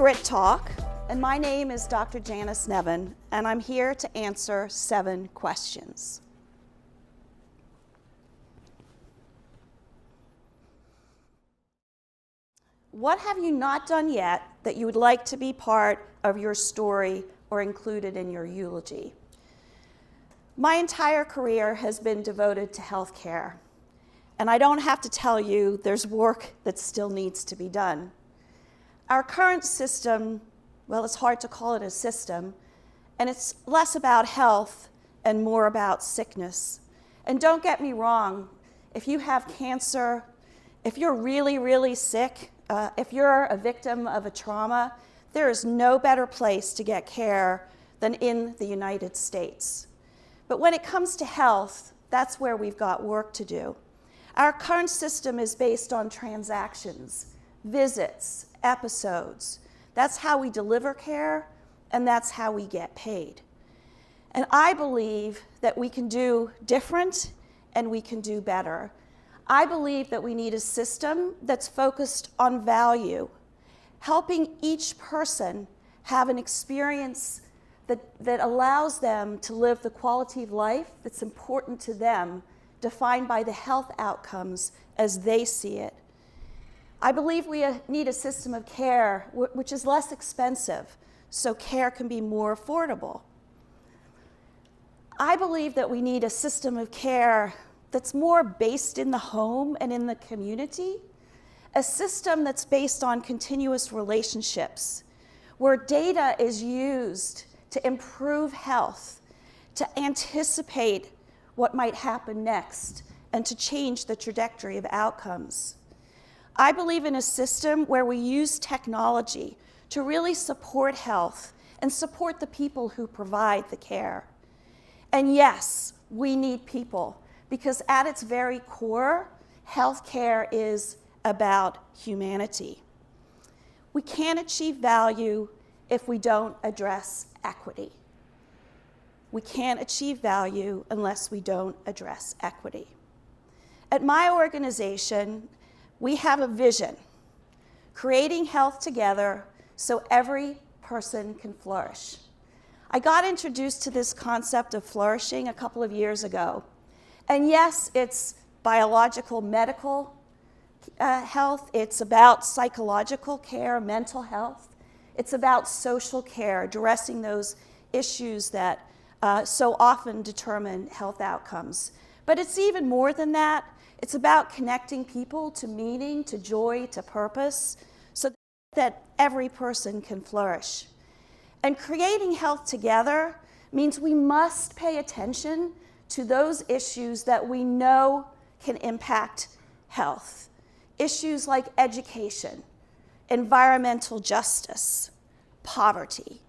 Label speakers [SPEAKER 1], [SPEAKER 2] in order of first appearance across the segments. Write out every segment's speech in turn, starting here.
[SPEAKER 1] Grit Talk, and my name is Dr. Janice Nevin, and I'm here to answer 7 questions. What have you not done yet that you would like to be part of your story or included in your eulogy? My entire career has been devoted to healthcare, and I don't have to tell you there's work that still needs to be done. Our current system, well, it's hard to call it a system, and it's less about health and more about sickness. And don't get me wrong, if you have cancer, if you're really, really sick, if you're a victim of a trauma, there is no better place to get care than in the United States. But when it comes to health, that's where we've got work to do. Our current system is based on transactions, visits, episodes. That's how we deliver care, and that's how we get paid. And I believe that we can do different and we can do better. I believe that we need a system that's focused on value, helping each person have an experience that allows them to live the quality of life that's important to them, defined by the health outcomes as they see it. I believe we need a system of care which is less expensive, so care can be more affordable. I believe that we need a system of care that's more based in the home and in the community, a system that's based on continuous relationships, where data is used to improve health, to anticipate what might happen next, and to change the trajectory of outcomes. I believe in a system where we use technology to really support health and support the people who provide the care. And yes, we need people, because at its very core, healthcare is about humanity. We can't achieve value if we don't address equity. We can't achieve value unless we don't address equity. At my organization, we have a vision, creating health together so every person can flourish. I got introduced to this concept of flourishing a couple of years ago. And yes, it's biological, medical health. It's about psychological care, mental health. It's about social care, addressing those issues that so often determine health outcomes. But it's even more than that. It's about connecting people to meaning, to joy, to purpose, so that every person can flourish. And creating health together means we must pay attention to those issues that we know can impact health. Issues like education, environmental justice, poverty.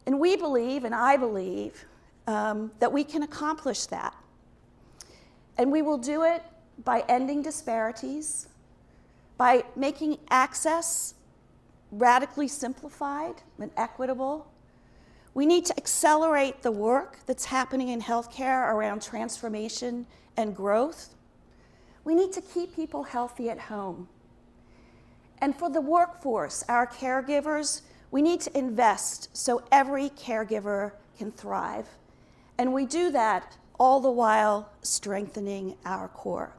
[SPEAKER 1] And we believe, and I believe, that we can accomplish that. And we will do it by ending disparities, by making access radically simplified and equitable. We need to accelerate the work that's happening in healthcare around transformation and growth. We need to keep people healthy at home. And for the workforce, our caregivers, we need to invest so every caregiver can thrive. And we do that all the while strengthening our core.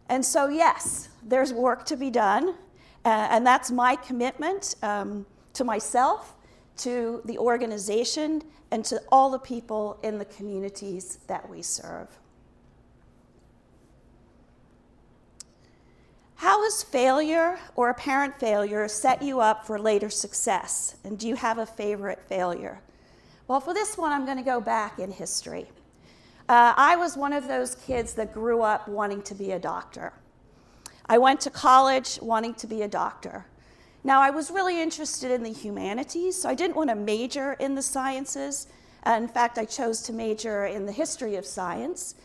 [SPEAKER 1] And so yes, there's work to be done, and that's my commitment to myself, to the organization, and to all the people in the communities that we serve. How has failure or apparent failure set you up for later success? And do you have a favorite failure? Well, for this one, I'm going to go back in history. I was one of those kids that grew up wanting to be a doctor. I went to college wanting to be a doctor. Now, I was really interested in the humanities, so I didn't want to major in the sciences. In fact, I chose to major in the history of science.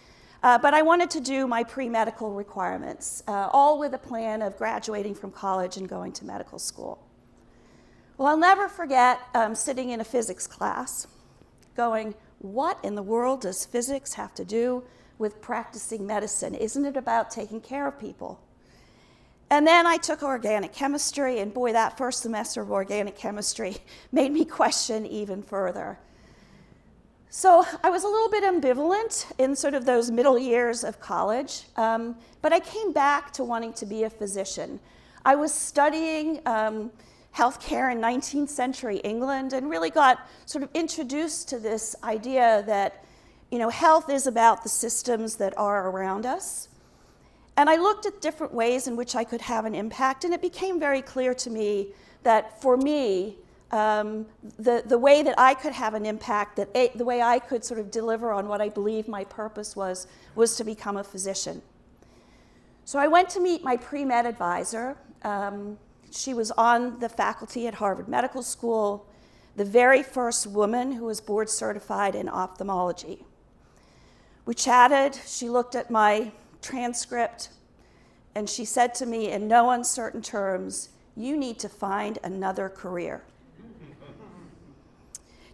[SPEAKER 1] But I wanted to do my pre-medical requirements, all with a plan of graduating from college and going to medical school. Well, I'll never forget sitting in a physics class going, what in the world does physics have to do with practicing medicine? Isn't it about taking care of people? And then I took organic chemistry, and boy, that first semester of organic chemistry made me question even further. So I was a little bit ambivalent in sort of those middle years of college, but I came back to wanting to be a physician. I was studying healthcare in 19th century England and really got sort of introduced to this idea that, health is about the systems that are around us. And I looked at different ways in which I could have an impact, and it became very clear to me that for me, the way that I could have an impact, the way I could sort of deliver on what I believed my purpose was to become a physician. So I went to meet my pre-med advisor. She was on the faculty at Harvard Medical School, the very first woman who was board certified in ophthalmology. We chatted, she looked at my transcript, and she said to me in no uncertain terms, "You need to find another career."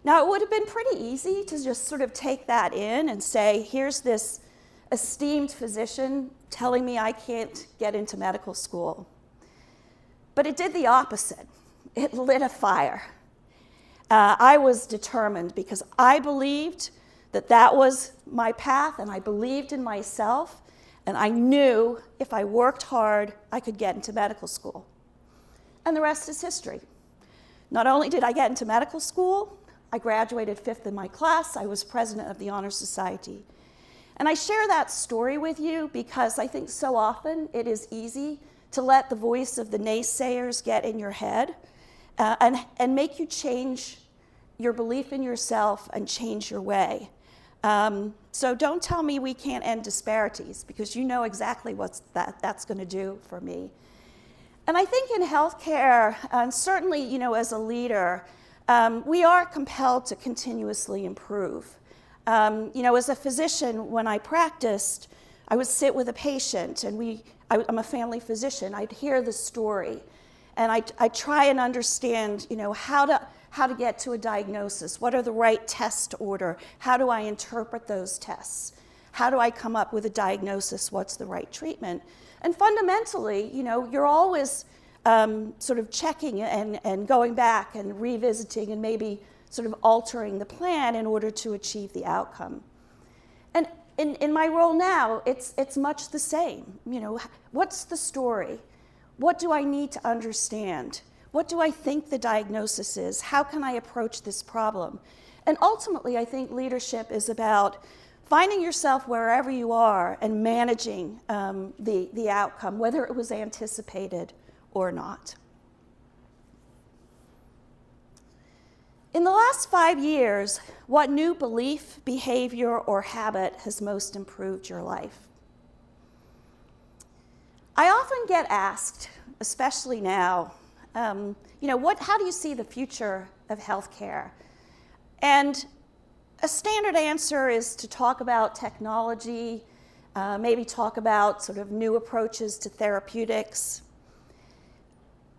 [SPEAKER 1] Now, it would have been pretty easy to just sort of take that in and say, here's this esteemed physician telling me I can't get into medical school. But it did the opposite. It lit a fire. I was determined because I believed that was my path, and I believed in myself, and I knew if I worked hard, I could get into medical school. And the rest is history. Not only did I get into medical school, I graduated 5th in my class. I was president of the Honor Society. And I share that story with you because I think so often it is easy to let the voice of the naysayers get in your head and make you change your belief in yourself and change your way. So don't tell me we can't end disparities, because you know exactly what that's going to do for me. And I think in healthcare, and certainly as a leader, we are compelled to continuously improve. As a physician, when I practiced, I would sit with a patient, and I'm a family physician. I'd hear the story, and I'd try and understand, how to get to a diagnosis. What are the right tests to order? How do I interpret those tests? How do I come up with a diagnosis? What's the right treatment? And fundamentally, you're always sort of checking and going back and revisiting and maybe sort of altering the plan in order to achieve the outcome. And in my role now, it's much the same. What's the story? What do I need to understand? What do I think the diagnosis is? How can I approach this problem? And ultimately, I think leadership is about finding yourself wherever you are and managing the outcome, whether it was anticipated or not. In the last 5 years, what new belief, behavior, or habit has most improved your life? I often get asked, especially now, how do you see the future of healthcare? And a standard answer is to talk about technology, maybe talk about sort of new approaches to therapeutics,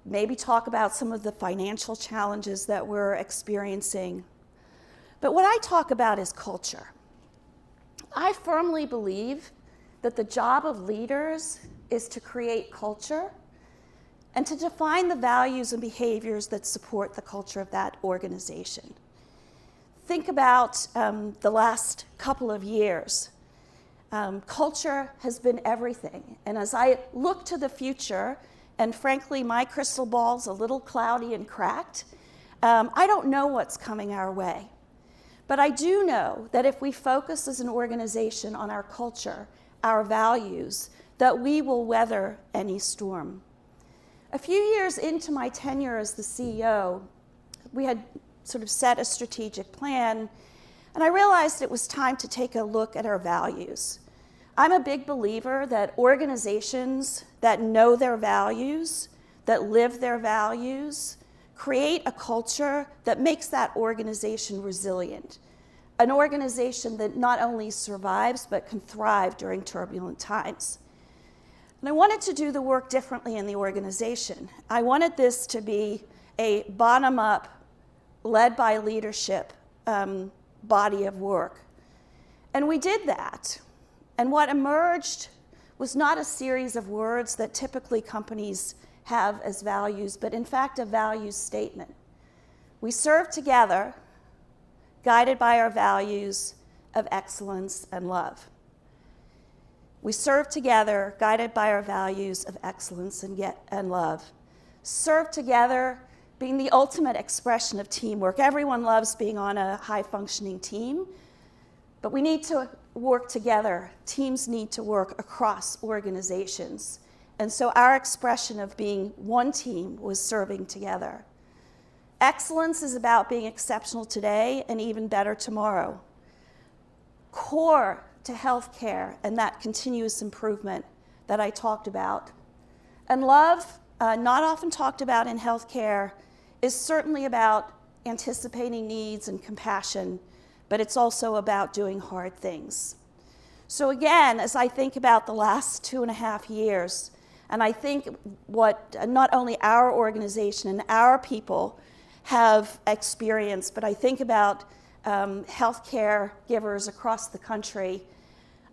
[SPEAKER 1] maybe talk about some of the financial challenges that we're experiencing. But what I talk about is culture. I firmly believe that the job of leaders is to create culture and to define the values and behaviors that support the culture of that organization. Think about the last couple of years. Culture has been everything. And as I look to the future, and frankly, my crystal ball's a little cloudy and cracked, I don't know what's coming our way. But I do know that if we focus as an organization on our culture, our values, that we will weather any storm. A few years into my tenure as the CEO, we had sort of set a strategic plan, and I realized it was time to take a look at our values. I'm a big believer that organizations that know their values, that live their values, create a culture that makes that organization resilient, an organization that not only survives but can thrive during turbulent times. And I wanted to do the work differently in the organization. I wanted this to be a bottom-up, led by leadership body of work. And we did that. And what emerged was not a series of words that typically companies have as values, but in fact a values statement. We serve together, guided by our values of excellence and love. We serve together, guided by our values of excellence and love. Serve together being the ultimate expression of teamwork. Everyone loves being on a high-functioning team, but we need to work together. Teams need to work across organizations. And so our expression of being one team was serving together. Excellence is about being exceptional today and even better tomorrow. Core to healthcare and that continuous improvement that I talked about. And love, not often talked about in healthcare, is certainly about anticipating needs and compassion, but it's also about doing hard things. So again, as I think about the last 2.5 years, and I think what not only our organization and our people have experienced, but I think about healthcare givers across the country,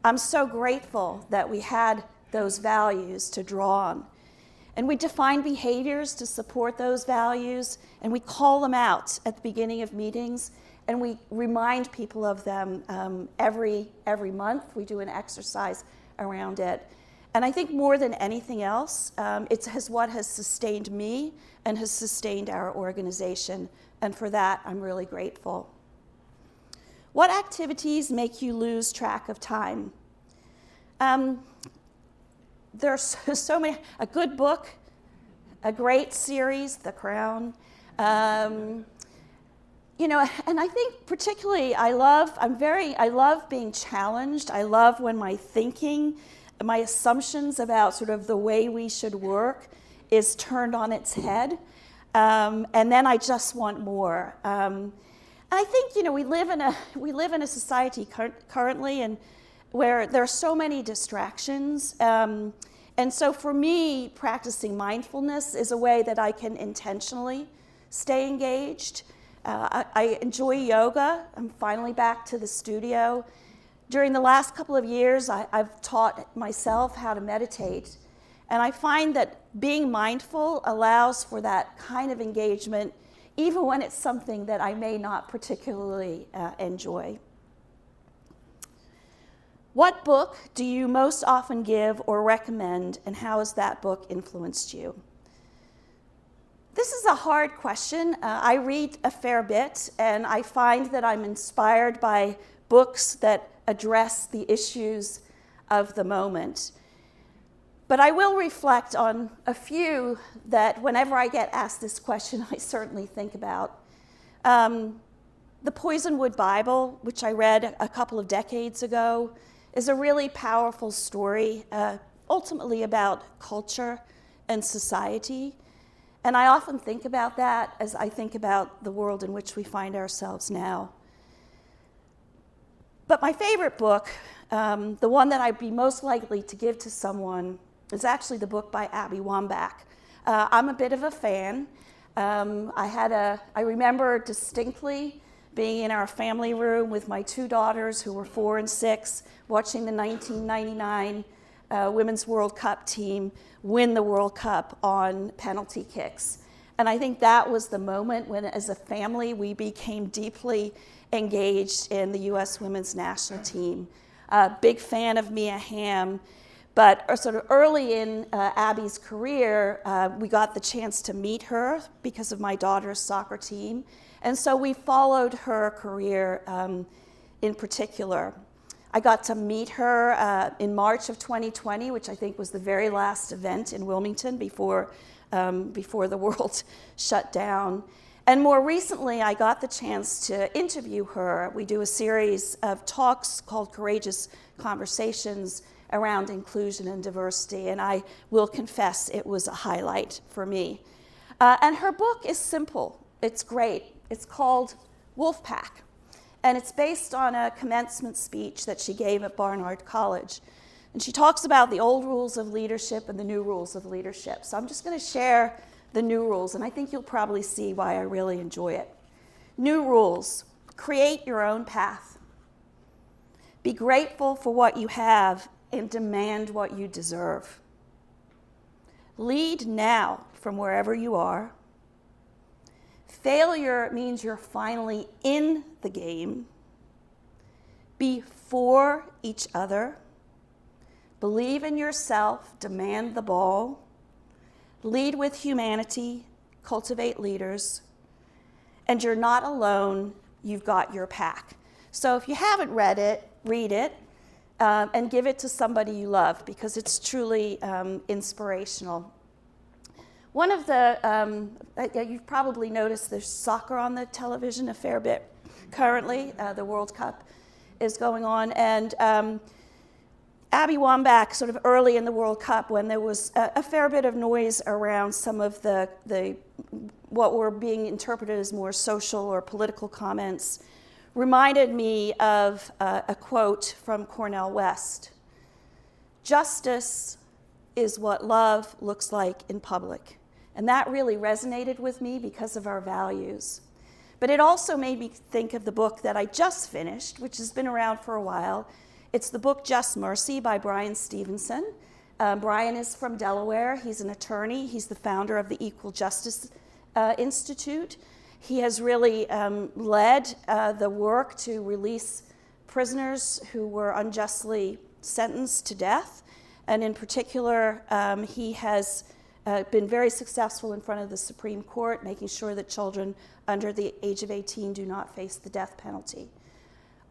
[SPEAKER 1] I'm so grateful that we had those values to draw on. And we define behaviors to support those values, and we call them out at the beginning of meetings, and we remind people of them every month. We do an exercise around it. And I think more than anything else, it's what has sustained me and has sustained our organization, and for that, I'm really grateful. What activities make you lose track of time? There's so many. A good book, a great series, The Crown. And I think particularly I love being challenged. I love when my thinking, my assumptions about sort of the way we should work is turned on its head. And then I just want more. I think, we live in a society currently and where there are so many distractions. And so for me, practicing mindfulness is a way that I can intentionally stay engaged. I enjoy yoga. I'm finally back to the studio. During the last couple of years, I've taught myself how to meditate. And I find that being mindful allows for that kind of engagement, even when it's something that I may not particularly enjoy. What book do you most often give or recommend, and how has that book influenced you? This is a hard question. I read a fair bit, and I find that I'm inspired by books that address the issues of the moment. But I will reflect on a few that whenever I get asked this question, I certainly think about. The Poisonwood Bible, which I read a couple of decades ago, is a really powerful story, ultimately about culture and society. And I often think about that as I think about the world in which we find ourselves now. But my favorite book, the one that I'd be most likely to give to someone, is actually the book by Abby Wambach. I'm a bit of a fan. I remember distinctly being in our family room with my two daughters who were 4 and 6, watching the 1999 Women's World Cup team win the World Cup on penalty kicks. And I think that was the moment when, as a family, we became deeply engaged in the U.S. women's national team. Big fan of Mia Hamm. But sort of early in Abby's career, we got the chance to meet her because of my daughter's soccer team. And so we followed her career in particular. I got to meet her in March of 2020, which I think was the very last event in Wilmington before the world shut down. And more recently, I got the chance to interview her. We do a series of talks called Courageous Conversations around inclusion and diversity, and I will confess it was a highlight for me. And her book is simple. It's great. It's called Wolfpack, and it's based on a commencement speech that she gave at Barnard College. And she talks about the old rules of leadership and the new rules of leadership. So I'm just going to share the new rules, and I think you'll probably see why I really enjoy it. New rules: create your own path. Be grateful for what you have and demand what you deserve. Lead now from wherever you are. Failure means you're finally in the game. Be for each other. Believe in yourself, demand the ball. Lead with humanity, cultivate leaders. And you're not alone, you've got your pack. So if you haven't read it, read it, and give it to somebody you love, because it's truly inspirational. One of the, you've probably noticed there's soccer on the television a fair bit currently. The World Cup is going on, and Abby Wambach, sort of early in the World Cup, when there was a fair bit of noise around some of the what were being interpreted as more social or political comments, reminded me of a quote from Cornel West. "Justice is what love looks like in public." And that really resonated with me because of our values. But it also made me think of the book that I just finished, which has been around for a while. It's the book Just Mercy by Brian Stevenson. Brian is from Delaware. He's an attorney. He's the founder of the Equal Justice Institute. He has really led the work to release prisoners who were unjustly sentenced to death. And in particular, he has been very successful in front of the Supreme Court, making sure that children under the age of 18 do not face the death penalty.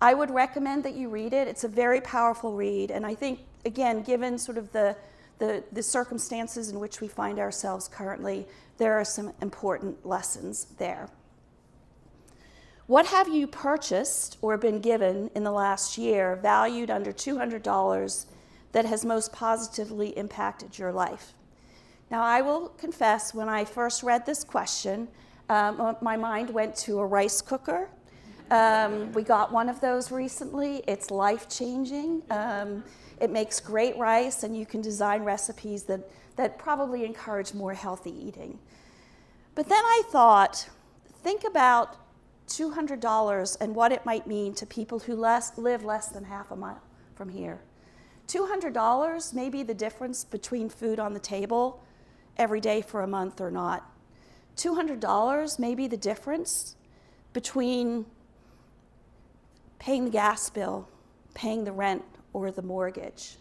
[SPEAKER 1] I would recommend that you read it. It's a very powerful read, and I think, again, given sort of the circumstances in which we find ourselves currently, there are some important lessons there. What have you purchased or been given in the last year, valued under $200, that has most positively impacted your life? Now, I will confess, when I first read this question, my mind went to a rice cooker. We got one of those recently. It's life-changing. It makes great rice, and you can design recipes that probably encourage more healthy eating. But then I thought, think about $200 and what it might mean to people who live less than half a mile from here. $200 may be the difference between food on the table every day for a month or not. $200 may be the difference between paying the gas bill, paying the rent, or the mortgage.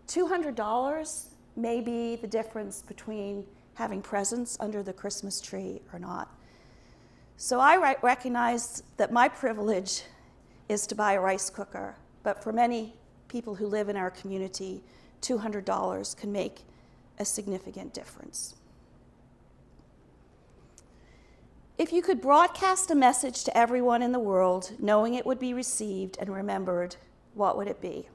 [SPEAKER 1] $200 may be the difference between having presents under the Christmas tree or not. So I recognize that my privilege is to buy a rice cooker, but for many people who live in our community, $200 can make a significant difference. If you could broadcast a message to everyone in the world, knowing it would be received and remembered, what would it be?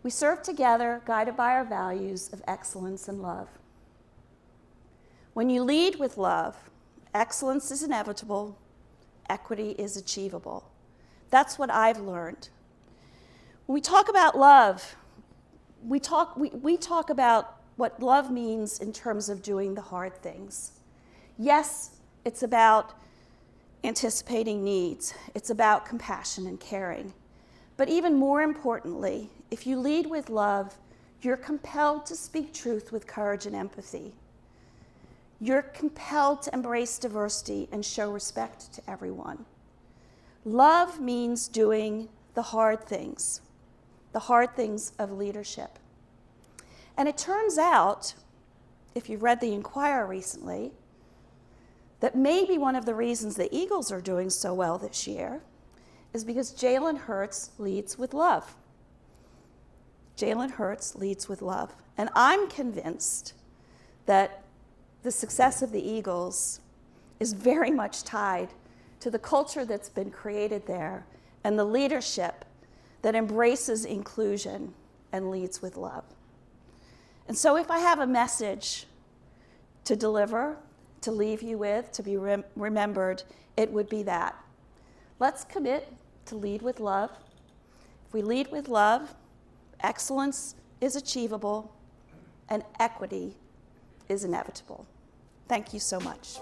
[SPEAKER 1] We serve together, guided by our values of excellence and love. When you lead with love, excellence is inevitable, equity is achievable. That's what I've learned. When we talk about love, we talk about what love means in terms of doing the hard things. Yes, it's about anticipating needs. It's about compassion and caring. But even more importantly, if you lead with love, you're compelled to speak truth with courage and empathy. You're compelled to embrace diversity and show respect to everyone. Love means doing the hard things of leadership. And it turns out, if you've read the Inquirer recently, that maybe one of the reasons the Eagles are doing so well this year is because Jalen Hurts leads with love. Jalen Hurts leads with love. And I'm convinced that the success of the Eagles is very much tied to the culture that's been created there and the leadership that embraces inclusion and leads with love. And so if I have a message to deliver, to leave you with, to be remembered, it would be that. Let's commit to lead with love. If we lead with love, excellence is achievable and equity is inevitable. Thank you so much.